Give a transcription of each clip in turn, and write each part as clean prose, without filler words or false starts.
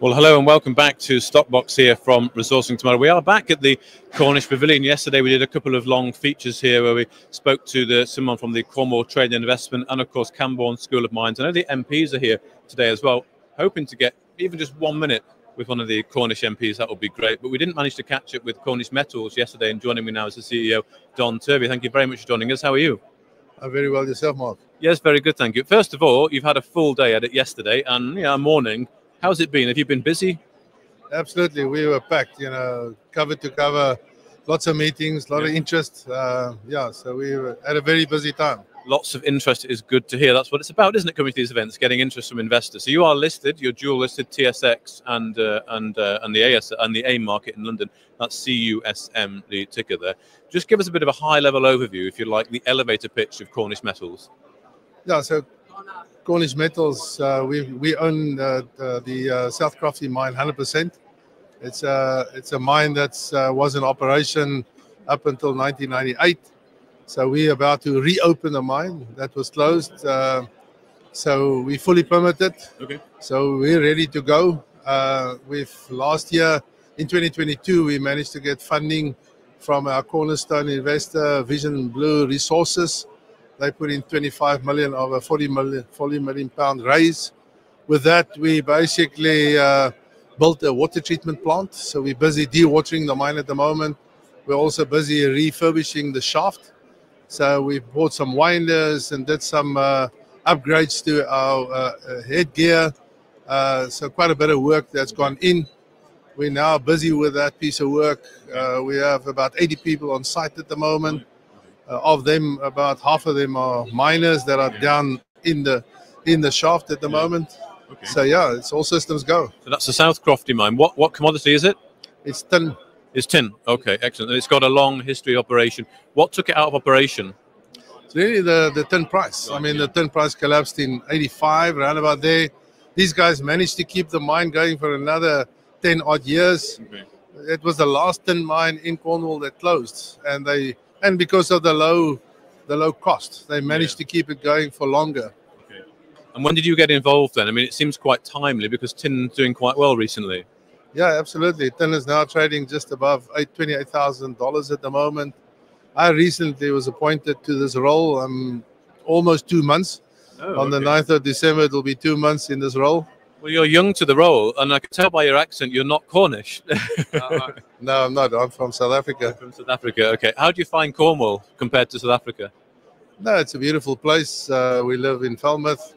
Well, hello and welcome back to Stockbox here from Resourcing Tomorrow. We are back at the Cornish Pavilion. Yesterday we did a couple of long features here where we spoke to someone from the Cornwall Trade and Investment and, of course, Camborne School of Mines. I know the MPs are here today as well, hoping to get even just 1 minute with one of the Cornish MPs. That would be great. But we didn't manage to catch up with Cornish Metals yesterday, and joining me now is the CEO, Don Turvey. Thank you very much for joining us. How are you? Very well. Yourself, Mark? Yes, very good, thank you. First of all, you've had a full day at it yesterday and a morning. How's it been? Have you been busy? Absolutely. We were packed, cover to cover, lots of meetings, a lot of interest. So we were at a very busy time. Lots of interest is good to hear. That's what it's about, isn't it, coming to these events, getting interest from investors. So you are listed, you're dual listed TSX and the AIM market in London. That's CUSM, the ticker there. Just give us a bit of a high-level overview, if you like, the elevator pitch of Cornish Metals. Yeah, so Cornish Metals, we own the South Crofty mine 100%. It's a mine that was in operation up until 1998. So we're about to reopen the mine that was closed. So we fully permitted. Okay. So we're ready to go. Last year in 2022, we managed to get funding from our cornerstone investor, Vision Blue Resources. They put in 25 million of a 40 million pound raise. With that, we basically built a water treatment plant. So we're busy dewatering the mine at the moment. We're also busy refurbishing the shaft. So we bought some winders and did some upgrades to our headgear. So quite a bit of work that's gone in. We're now busy with that piece of work. We have about 80 people on site at the moment. Of them, about half of them are miners that are down in the shaft at the moment. Okay. So yeah, it's all systems go. So that's the South Crofty mine. What commodity is it? It's tin. It's tin. Okay, excellent. And it's got a long history of operation. What took it out of operation? It's really the tin price. I mean, the tin price collapsed in '85, around about there. These guys managed to keep the mine going for another 10 odd years. Okay. It was the last tin mine in Cornwall that closed, and because of the low cost, they managed to keep it going for longer. Okay. And when did you get involved then? I mean, it seems quite timely because tin's doing quite well recently. Yeah, absolutely. Tin is now trading just above $28,000 at the moment. I recently was appointed to this role almost 2 months. On the 9th of December, it will be 2 months in this role. Well, you're young to the role, and I can tell by your accent you're not Cornish. No, I'm not. I'm from South Africa. From South Africa, okay. How do you find Cornwall compared to South Africa? No, it's a beautiful place. We live in Falmouth,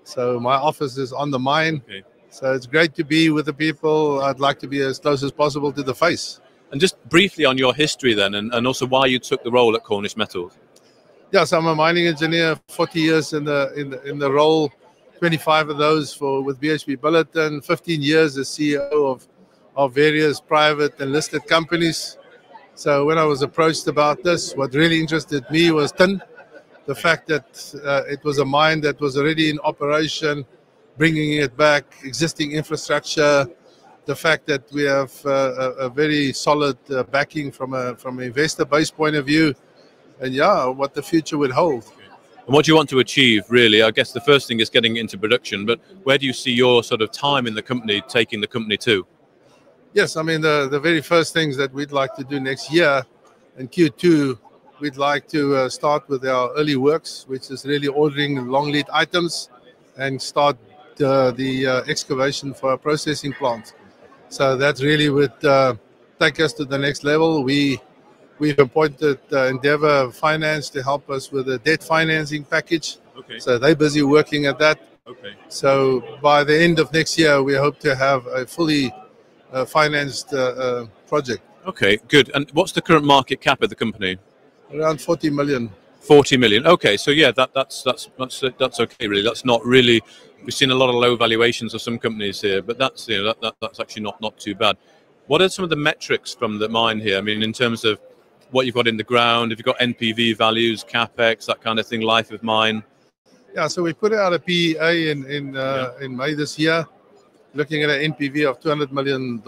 so my office is on the mine. Okay. So it's great to be with the people. I'd like to be as close as possible to the face. And just briefly on your history then, and also why you took the role at Cornish Metals. Yes, I'm a mining engineer, 40 years in the role. 25 of those with BHP Billiton, 15 years as CEO of various private and listed companies. So when I was approached about this, what really interested me was tin. The fact that it was a mine that was already in operation, bringing it back, existing infrastructure, the fact that we have a very solid backing from an investor-based point of view, and what the future would hold. And what do you want to achieve, really? I guess the first thing is getting into production, but where do you see your sort of time in the company taking the company to? Yes, I mean, the very first things that we'd like to do next year in Q2, we'd like to start with our early works, which is really ordering long lead items and start the excavation for a processing plant. So that really would take us to the next level. We've appointed Endeavour Finance to help us with a debt financing package. Okay. So they're busy working at that. Okay. So by the end of next year, we hope to have a fully financed project. Okay, good. And what's the current market cap of the company? Around 40 million. 40 million. Okay, so yeah, that's okay. Really, that's not really. We've seen a lot of low valuations of some companies here, but that's that's actually not too bad. What are some of the metrics from the mine here? I mean, in terms of what you've got in the ground, if you've got NPV values, capex, that kind of thing, life of mine. Yeah, so we put out a PEA in May this year, looking at an NPV of $200 million,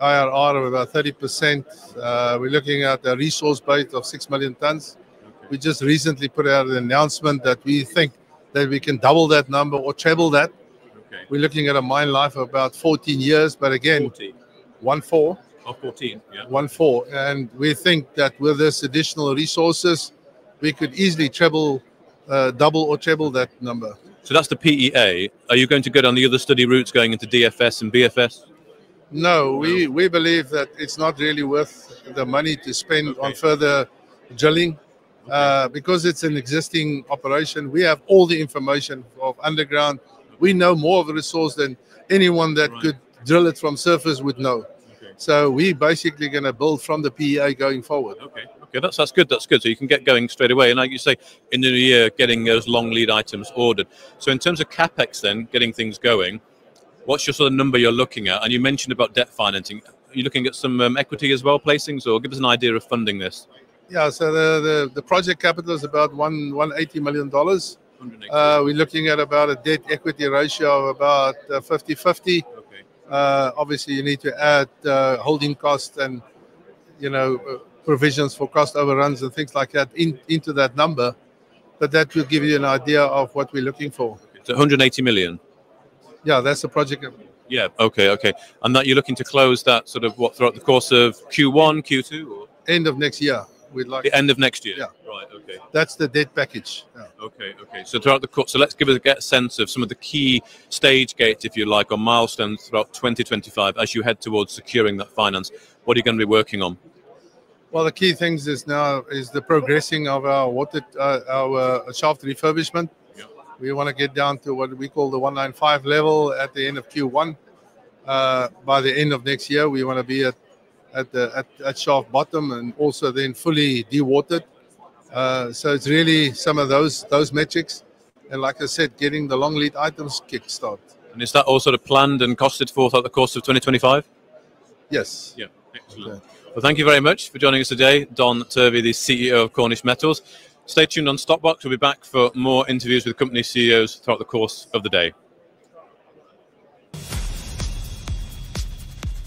IRR of about 30%. We're looking at a resource base of 6 million tons. Okay. We just recently put out an announcement that we think that we can double that number or treble that. Okay. We're looking at a mine life of about 14 years, but again, 40. 1-4. Oh, 14, yeah. 1-4. And we think that with this additional resources, we could easily double or treble that number. So that's the PEA. Are you going to go down the other study routes going into DFS and BFS? No, we believe that it's not really worth the money to spend on further drilling. Because it's an existing operation, we have all the information of underground. We know more of the resource than anyone that could drill it from surface would know. So we basically going to build from the PEA going forward. Okay, that's good. That's good. So you can get going straight away, and like you say, in the new year, getting those long lead items ordered. So in terms of capex, then getting things going, what's your sort of number you're looking at? And you mentioned about debt financing. Are you looking at some equity as well, placings, or give us an idea of funding this? Yeah, so the project capital is about $180 million. We're looking at about a debt equity ratio of about 50-50. Obviously, you need to add holding costs and provisions for cost overruns and things like that into that number. But that will give you an idea of what we're looking for. So 180 million. Yeah, that's the project. Yeah. Okay. And that you're looking to close that sort of throughout the course of Q1, Q2, or end of next year. We'd like the end of next year. Yeah. Right. Okay. That's the debt package. Yeah. Okay. So throughout the course, so let's get a sense of some of the key stage gates, if you like, or milestones throughout 2025 as you head towards securing that finance. What are you going to be working on? Well, the key things is the progressing of our shaft refurbishment. Yeah. We want to get down to what we call the 195 level at the end of Q1. By the end of next year, we want to be at shaft bottom and also then fully dewatered. So it's really some of those metrics, and like I said, getting the long lead items kickstart. And is that all sort of planned and costed for throughout the course of 2025? Yes. Yeah. Excellent. Okay. Well, thank you very much for joining us today, Don Turvey, the CEO of Cornish Metals. Stay tuned on Stockbox. We'll be back for more interviews with company CEOs throughout the course of the day.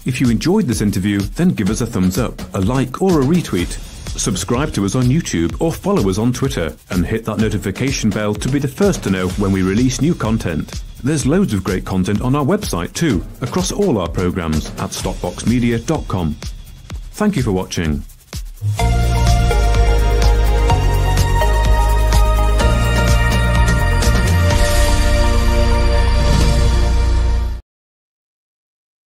If you enjoyed this interview, then give us a thumbs up, a like or a retweet. Subscribe to us on YouTube or follow us on Twitter and hit that notification bell to be the first to know when we release new content. There's loads of great content on our website too, across all our programs at stockboxmedia.com. Thank you for watching.